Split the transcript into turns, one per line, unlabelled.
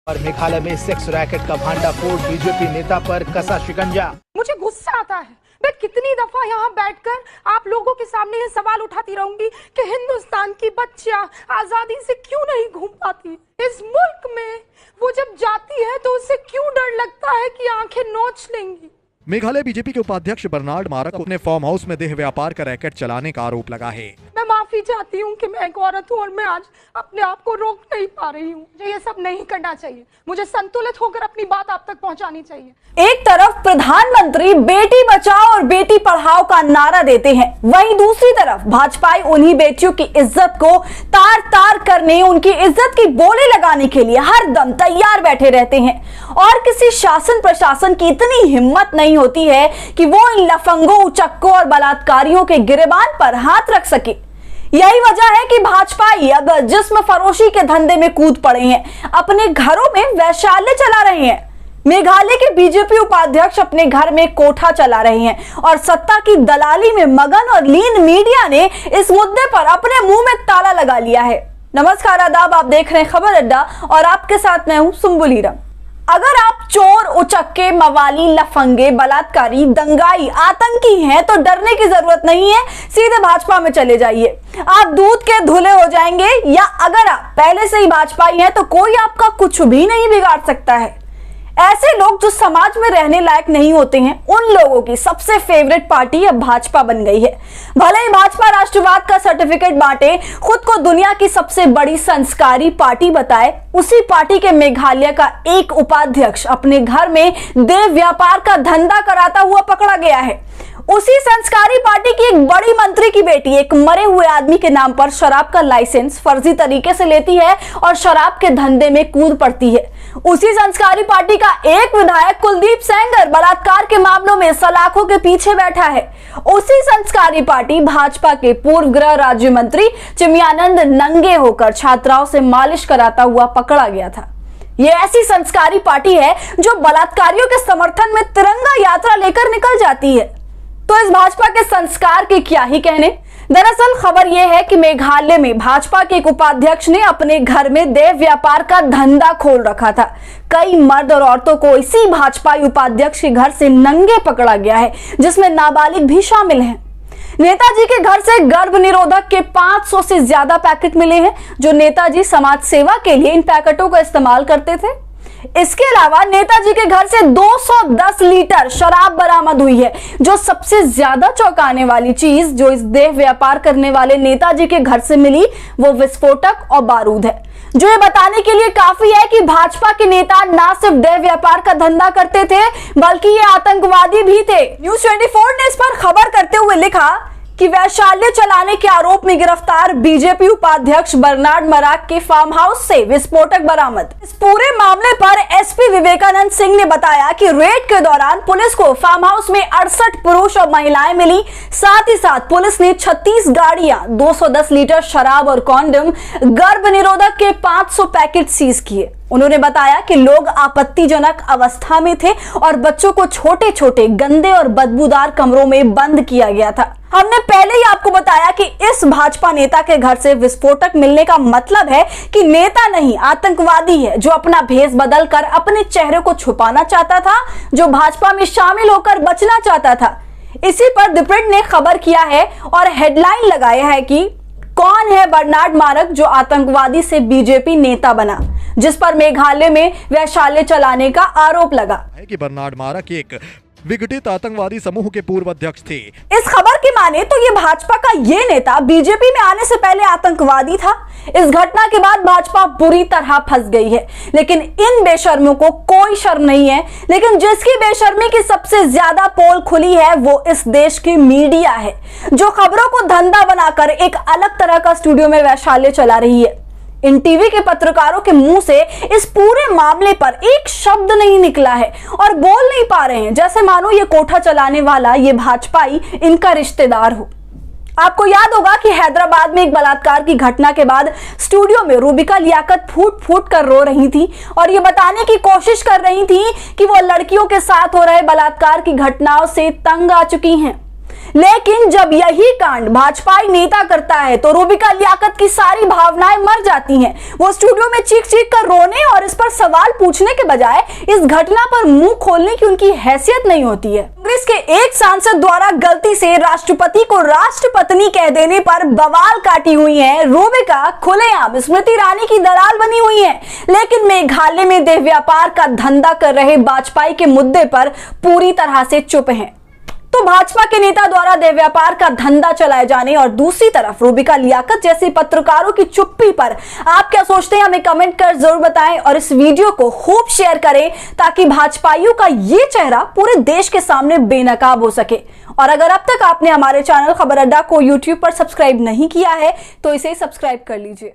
और मेघालय में sex racket का भांडाफोड़, बीजेपी नेता पर कसा शिकंजा।
मुझे गुस्सा आता है, मैं कितनी दफा यहाँ बैठकर आप लोगों के सामने ये सवाल उठाती रहूंगी कि हिंदुस्तान की बच्चियां आजादी से क्यों नहीं घूम पाती। इस मुल्क में वो जब जाती है तो उससे क्यों डर लगता है कि आंखें नोच लेंगी।
मेघालय बीजेपी के उपाध्यक्ष बर्नार्ड मारक को अपने फार्म हाउस में देह व्यापार का रैकेट चलाने का आरोप लगा है।
मैं माफी चाहती हूँ कि मैं एक औरत हूँ और मैं आज अपने आप को रोक नहीं पा रही हूँ। मुझे ये सब नहीं करना चाहिए, मुझे संतुलित होकर अपनी बात आप तक पहुँचानी चाहिए।
एक तरफ प्रधानमंत्री बेटी बचाओ और बेटी पढ़ाओ का नारा देते हैं, वहीं दूसरी तरफ भाजपाई उन्हीं बेटियों की इज्जत को तार तार करने, उनकी इज्जत की बोली लगाने के लिए हर दम तैयार बैठे रहते हैं। और किसी शासन प्रशासन की इतनी हिम्मत नहीं होती है कि वो इन लफंगों, उचक्कों और बलात्कारियों के गिरेबान पर हाथ रख सके। यही वजह है कि भाजपाई अब जिस्म फरोशी के धंधे में कूद पड़े हैं, अपने घरों में वैशाल्य चला रहे हैं। मेघालय के बीजेपी उपाध्यक्ष अपने घर में कोठा चला रहे हैं और सत्ता की दलाली में मगन और लीन मीडिया ने इस मुद्दे पर अपने मुंह में ताला लगा लिया है। नमस्कार, आदाब, आप देख रहे हैं खबर अड्डा और आपके साथ मैं हूं सुम्बुलीरम। अगर आप चोर, उचक्के, मवाली, लफंगे, बलात्कारी, दंगाई, आतंकी हैं तो डरने की जरूरत नहीं है, सीधे भाजपा में चले जाइए, आप दूध के धुले हो जाएंगे। या अगर आप पहले से ही भाजपाई हैं तो कोई आपका कुछ भी नहीं बिगाड़ सकता है। ऐसे लोग जो समाज में रहने लायक नहीं होते हैं, उन लोगों की सबसे फेवरेट पार्टी अब भाजपा बन गई है। भले ही भाजपा राष्ट्रवाद का सर्टिफिकेट बांटे, खुद को दुनिया की सबसे बड़ी संस्कारी पार्टी बताए, उसी पार्टी के मेघालय का एक उपाध्यक्ष अपने घर में देह व्यापार का धंधा कराता हुआ पकड़ा गया है। उसी संस्कारी पार्टी की एक बड़ी मंत्री की बेटी एक मरे हुए आदमी के नाम पर शराब का लाइसेंस फर्जी तरीके से लेती है और शराब के धंधे में कूद पड़ती है। उसी संस्कारी पार्टी का एक विधायक कुलदीप सेंगर बलात्कार के मामलों में सलाखों के पीछे बैठा है। उसी संस्कारी पार्टी भाजपा के पूर्व गृह राज्य मंत्री चिमयानंद नंगे होकर छात्राओं से मालिश कराता हुआ पकड़ा गया था। ये ऐसी संस्कारी पार्टी है जो बलात्कारियों के समर्थन में तिरंगा यात्रा लेकर निकल जाती है। तो इस भाजपा के संस्कार के क्या ही कहने। दरअसल खबर यह है कि मेघालय में भाजपा के एक उपाध्यक्ष ने अपने घर में देह व्यापार का धंधा खोल रखा था। कई मर्द और औरतों को इसी भाजपाई उपाध्यक्ष के घर से नंगे पकड़ा गया है, जिसमें नाबालिग भी शामिल हैं। नेताजी के घर से गर्भ निरोधक के 500 से ज्यादा पैकेट मिले हैं, जो नेताजी समाज सेवा के लिए इन पैकेटों का इस्तेमाल करते थे। इसके अलावा नेताजी के घर से 210 लीटर शराब बरामद हुई है, जो सबसे ज्यादा चौंकाने वाली चीज जो इस देह व्यापार करने वाले नेताजी के घर से मिली वो विस्फोटक और बारूद है, जो ये बताने के लिए काफी है कि भाजपा के नेता ना सिर्फ देह व्यापार का धंधा करते थे बल्कि ये आतंकवादी भी थे। न्यूज़ 24 ने इस पर खबर करते हुए लिखा कि वैशाल्य चलाने के आरोप में गिरफ्तार बीजेपी उपाध्यक्ष बर्नार्ड मारक के फार्म हाउस से विस्फोटक बरामद। इस पूरे मामले पर एसपी विवेकानंद सिंह ने बताया कि रेड के दौरान पुलिस को फार्म हाउस में 68 पुरुष और महिलाएं मिली। साथ ही साथ पुलिस ने 36 गाड़ियां, 210 लीटर शराब और कॉन्डम, गर्भ निरोधक के 500 पैकेट सीज किए। उन्होंने बताया कि लोग आपत्तिजनक अवस्था में थे और बच्चों को छोटे छोटे गंदे और बदबूदार कमरों में बंद किया गया था। हमने पहले ही आपको बताया कि इस भाजपा नेता के घर से विस्फोटक मिलने का मतलब है कि नेता नहीं, आतंकवादी है, जो अपना भेष बदल कर अपने चेहरे को छुपाना चाहता था, जो भाजपा में शामिल होकर बचना चाहता था। इसी पर द प्रिंट ने खबर किया है और हेडलाइन लगाया है कि कौन है बर्नार्ड मारक जो आतंकवादी से बीजेपी नेता बना, जिस पर मेघालय में वैशाल्य चलाने का आरोप लगा
है कि बर्नार्ड मारक एक विघटित आतंकवादी समूह के पूर्व अध्यक्ष थे।
इस खबर की माने तो ये भाजपा का ये नेता बीजेपी में आने से पहले आतंकवादी था। इस घटना के बाद भाजपा बुरी तरह फंस गई है, लेकिन इन बेशर्मों को कोई शर्म नहीं है। लेकिन जिसकी बेशर्मी की सबसे ज्यादा पोल खुली है वो इस देश की मीडिया है, जो खबरों को धंधा बनाकर एक अलग तरह का स्टूडियो में वैशाल्य चला रही है। इन टीवी के पत्रकारों के मुंह से इस पूरे मामले पर एक शब्द नहीं निकला है और बोल नहीं पा रहे हैं, जैसे मानो ये कोठा चलाने वाला ये भाजपाई इनका रिश्तेदार हो। आपको याद होगा कि हैदराबाद में एक बलात्कार की घटना के बाद स्टूडियो में रूबिका लियाकत फूट फूट कर रो रही थी और ये बताने की कोशिश कर रही थी कि वो लड़कियों के साथ हो रहे बलात्कार की घटनाओं से तंग आ चुकी हैं। लेकिन जब यही कांड भाजपाई नेता करता है तो रूबिका लियाकत की सारी भावनाएं मर जाती हैं। वो स्टूडियो में चीख चीख कर रोने और इस पर सवाल पूछने के बजाय इस घटना पर मुंह खोलने की उनकी हैसियत नहीं होती है। कांग्रेस के एक सांसद द्वारा गलती से राष्ट्रपति को राष्ट्रपत्नी कह देने पर बवाल काटी हुई है। रूबिका खुलेआम स्मृति ईरानी की दलाल बनी हुई है, लेकिन मेघालय में देह व्यापार का धंधा कर रहे वाजपेयी के मुद्दे पर पूरी तरह से चुप हैं। तो भाजपा के नेता द्वारा देह व्यापार का धंधा चलाए जाने और दूसरी तरफ रूबिका लियाकत जैसे पत्रकारों की चुप्पी पर आप क्या सोचते हैं, हमें कमेंट कर जरूर बताएं और इस वीडियो को खूब शेयर करें ताकि भाजपाइयों का ये चेहरा पूरे देश के सामने बेनकाब हो सके। और अगर अब तक आपने हमारे चैनल खबर अड्डा को YouTube पर सब्सक्राइब नहीं किया है तो इसे सब्सक्राइब कर लीजिए।